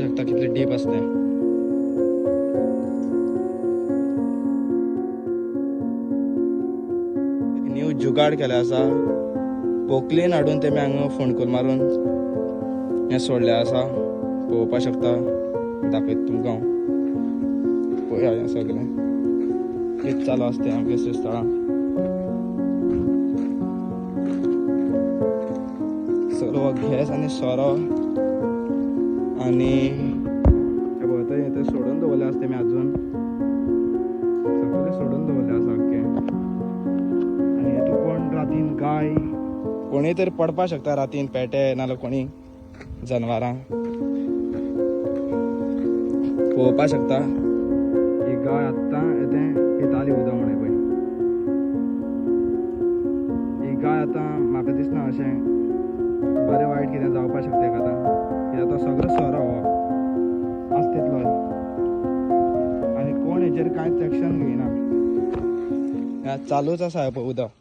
शकता कितले डीप असते. न्यू जुगाड केले असा. पोकलीन हाडून तेमी हांगा फोंडकूल मारून हे सोडले असा. पळोवपा शकता. दाखयत तुमकां पळया हें सगळें कितें चालू आसता आमच्या श्रीस्थळां. सगळो गॅस आनी सोरो आनी ते सोडून दवरले आसता तेमी अजून सगळे सोडून दवरले आसा ओके. आनी हेतू कोण रातीन गाय कोणी तरी पडपा शकता रातीन पेटे नाल्यार कोणी जनवरां पळोवपा शकता. ही गाय आत्तां येतें पिताली उदक म्हणे पळय. ही गाय आतां म्हाका दिसना अशें बरें वायट कितें जावपा शकता हेका आतां. कित्याक तो सगळो सोरो हो आसा तितलो आनी कोण हेजेर कांयच एक्शन घेयना. चालूच आसा पळय उदक.